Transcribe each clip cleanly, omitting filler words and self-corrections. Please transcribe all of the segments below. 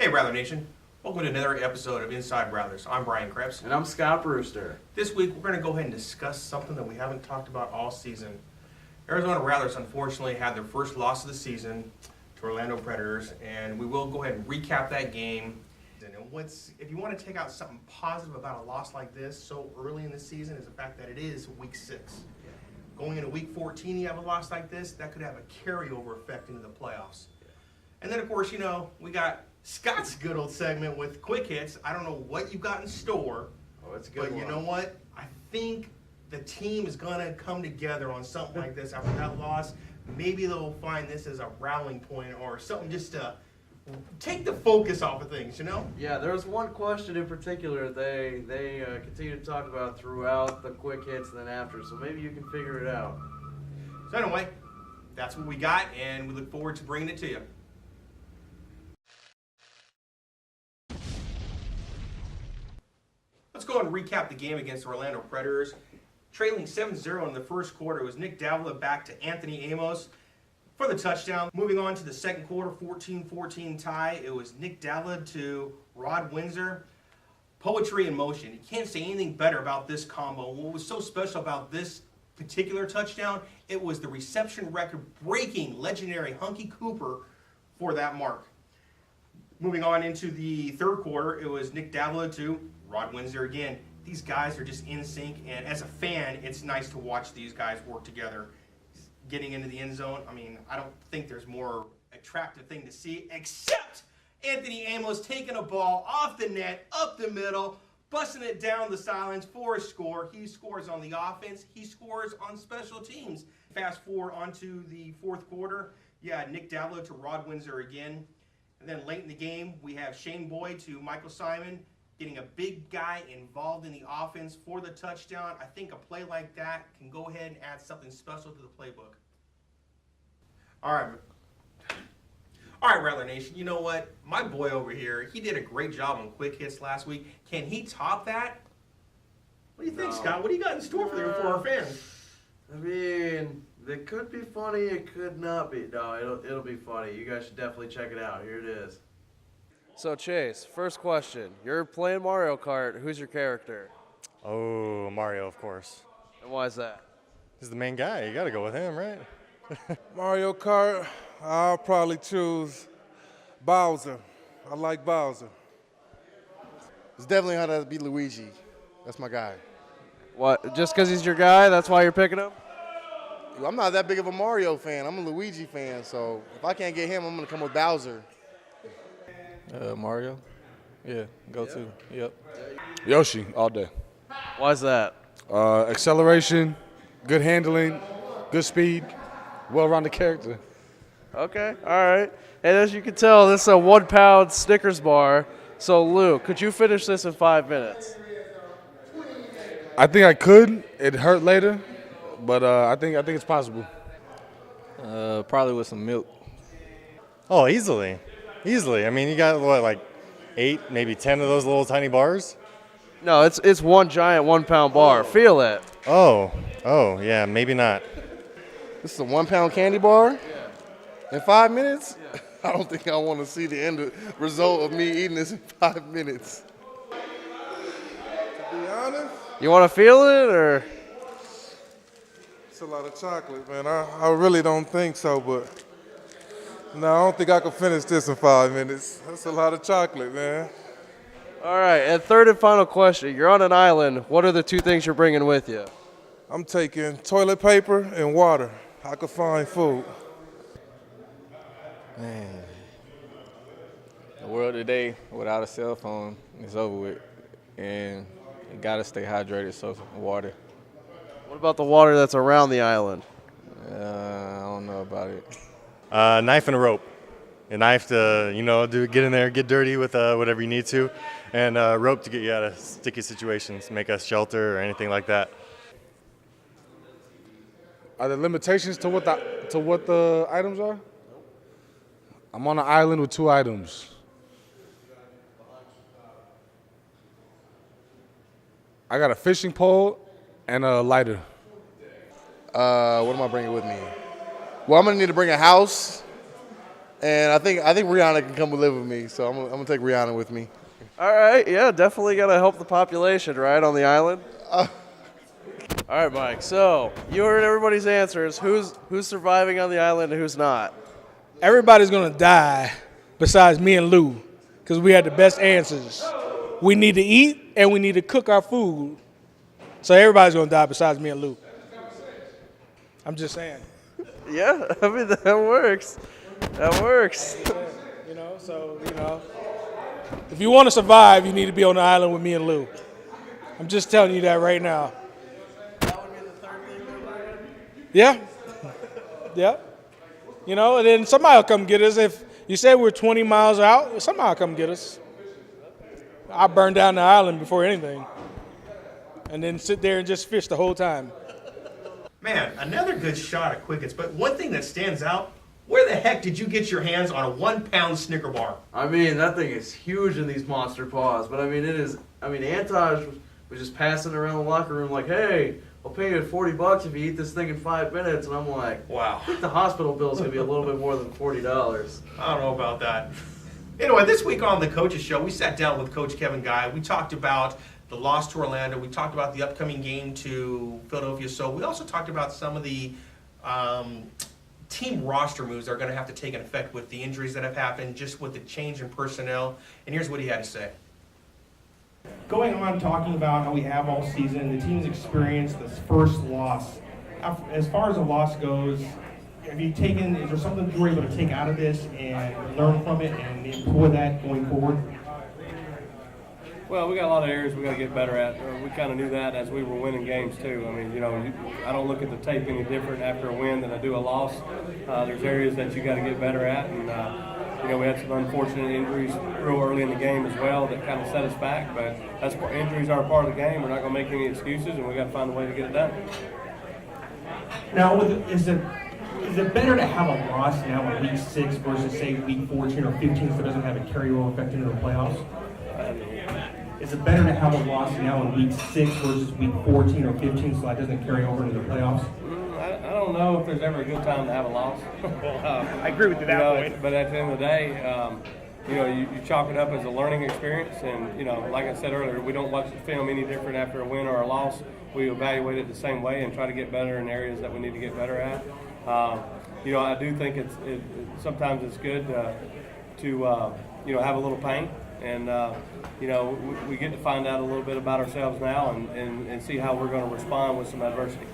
Hey, Rattler Nation. Welcome to another episode of Inside Rattlers. I'm Brian Krebs. And I'm Scott Brewster. This week, we're going to go ahead and discuss something that we haven't talked about all season. Arizona Rattlers, unfortunately, had their first loss of the season to Orlando Predators, and we will go ahead and recap that game. And if you want to take out something positive about a loss like this so early in the season, is the fact that it is week 6. Going into week 14, you have a loss like this, that could have a carryover effect into the playoffs. And then, of course, we got Scott's good old segment with quick hits. I don't know what you've got in store. Oh, it's a good But you know what? I think the team is going to come together on something like this after that loss. Maybe they'll find this as a rallying point or something just to take the focus off of things, Yeah, there was one question in particular they continue to talk about throughout the quick hits and then after, so maybe you can figure it out. So anyway, that's what we got, and we look forward to bringing it to you. Let's go and recap the game against the Orlando Predators. Trailing 7-0 in the first quarter, it was Nick Davila back to Anthony Amos for the touchdown. Moving on to the second quarter, 14-14 tie. It was Nick Davila to Rod Windsor. Poetry in motion. You can't say anything better about this combo. What was so special about this particular touchdown, it was the reception record-breaking legendary Hunky Cooper for that mark. Moving on into the third quarter, it was Nick Davila to Rod Windsor again. These guys are just in sync, and as a fan, it's nice to watch these guys work together. Getting into the end zone, I don't think there's more attractive thing to see, except Anthony Amos taking a ball off the net, up the middle, busting it down the sidelines for a score. He scores on the offense. He scores on special teams. Fast forward onto the fourth quarter. Yeah, Nick Davila to Rod Windsor again. And then late in the game, we have Shane Boyd to Michael Simon, getting a big guy involved in the offense for the touchdown. I think a play like that can go ahead and add something special to the playbook. All right, Rattler Nation, you know what? My boy over here, he did a great job on quick hits last week. Can he top that? What do you think, Scott? What do you got in store for our fans? It could be funny, it could not be. No, it'll be funny. You guys should definitely check it out. Here it is. So, Chase, first question. You're playing Mario Kart. Who's your character? Oh, Mario, of course. And why is that? He's the main guy. You got to go with him, right? Mario Kart, I'll probably choose Bowser. I like Bowser. It's definitely how to be Luigi. That's my guy. What? Just because he's your guy, that's why you're picking him? I'm not that big of a Mario fan. I'm a Luigi fan, so if I can't get him, I'm going to come with Bowser. Mario. Yeah, go-to. Yep. Yoshi, all day. Why is that? Acceleration, good handling, good speed, well-rounded character. Okay, all right. And as you can tell, this is a 1-pound Snickers bar. So, Lou, could you finish this in 5 minutes? I think I could. It hurt later, but I think it's possible. Probably with some milk. Oh, easily. Easily. You got, like 8, maybe 10 of those little tiny bars? No, it's one giant 1-pound bar. Feel it. Oh, yeah, maybe not. This is a 1-pound candy bar? In 5 minutes? Yeah. I don't think I want to see the end result of me eating this in 5 minutes. To be honest, You want to feel it, or? it's a lot of chocolate, man. I really don't think so, but no, I don't think I can finish this in 5 minutes. That's a lot of chocolate, man. All right, and third and final question. You're on an island. What are the 2 things you're bringing with you? I'm taking toilet paper and water. I could find food. Man, the world today without a cell phone is over with, and you gotta stay hydrated. So water. What about the water that's around the island? I don't know about it. Knife and a rope. A knife to, get in there, get dirty with whatever you need to, and a rope to get you out of sticky situations, make a shelter or anything like that. Are there limitations to what the items are? I'm on an island with 2 items. I got a fishing pole and a lighter. What am I bringing with me? Well, I'm going to need to bring a house And I think Rihanna can come live with me, so I'm gonna take Rihanna with me. All right, yeah, definitely got to help the population, right, on the island? All right, Mike, so you heard everybody's answers. Who's surviving on the island and who's not? Everybody's going to die besides me and Lou because we had the best answers. We need to eat and we need to cook our food. So everybody's going to die besides me and Lou. I'm just saying. Yeah, I mean, that works. That works. If you want to survive, you need to be on the island with me and Lou. I'm just telling you that right now. That would be the third thing. Yeah. Yeah. And then somebody will come get us. If you say we're 20 miles out, somebody will come get us. I burn down the island before anything. And then sit there and just fish the whole time. Man, another good shot at Quickets. But one thing that stands out, where the heck did you get your hands on a 1 pound Snicker bar? I mean, that thing is huge in these monster paws. But, I mean, Antaj was just passing around the locker room like, hey, I'll pay you $40 if you eat this thing in 5 minutes. And I'm like, wow. I think the hospital bill is going to be a little bit more than $40. I don't know about that. Anyway, this week on the Coaches Show, we sat down with Coach Kevin Guy. We talked about the loss to Orlando. We talked about the upcoming game to Philadelphia. So we also talked about some of the team roster moves that are going to have to take an effect with the injuries that have happened, just with the change in personnel. And here's what he had to say. Going on talking about how we have all season, the team's experienced this first loss. As far as a loss goes, is there something you were able to take out of this and learn from it and employ that going forward? Well, we got a lot of areas we got to get better at. We kind of knew that as we were winning games too. I mean, I don't look at the tape any different after a win than I do a loss. There's areas that you got to get better at, and we had some unfortunate injuries real early in the game as well that kind of set us back. But injuries are a part of the game. We're not going to make any excuses, and we got to find a way to get it done. Now, is it better to have a loss now in week 6 versus say week 14 or 15 so it doesn't have a carryover effect into the playoffs? Is it better to have a loss now in week 6 versus week 14 or 15 so that doesn't carry over into the playoffs? I don't know if there's ever a good time to have a loss. I agree with you that point. But at the end of the day, you chalk it up as a learning experience. And, like I said earlier, we don't watch the film any different after a win or a loss. We evaluate it the same way and try to get better in areas that we need to get better at. I do think sometimes it's good to have a little pain. And, we get to find out a little bit about ourselves now and see how we're going to respond with some adversity.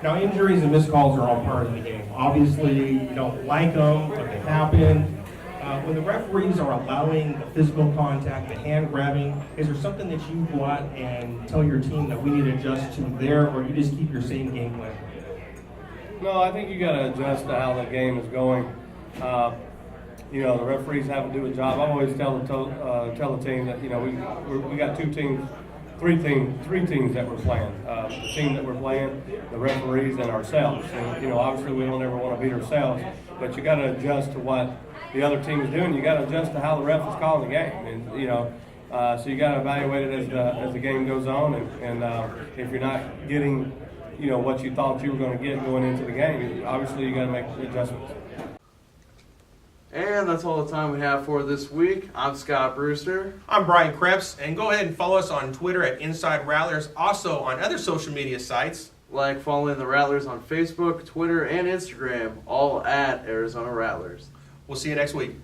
Now, injuries and missed calls are all part of the game. Obviously, you don't like them, but they happen. When the referees are allowing the physical contact, the hand grabbing, is there something that you go out and tell your team that we need to adjust to there, or you just keep your same game plan? No, I think you got to adjust to how the game is going. The referees have to do a job. I always tell the team that we got three teams that we're playing. The team that we're playing, the referees, and ourselves. And obviously we don't ever want to beat ourselves, but you got to adjust to what the other team is doing. You got to adjust to how the ref is calling the game, and so you got to evaluate it as the game goes on. And if you're not getting what you thought you were going to get going into the game, obviously you got to make adjustments. And that's all the time we have for this week. I'm Scott Brewster. I'm Brian Krebs, and go ahead and follow us on Twitter at Inside Rattlers, also on other social media sites. Like following the Rattlers on Facebook, Twitter, and Instagram, all at Arizona Rattlers. We'll see you next week.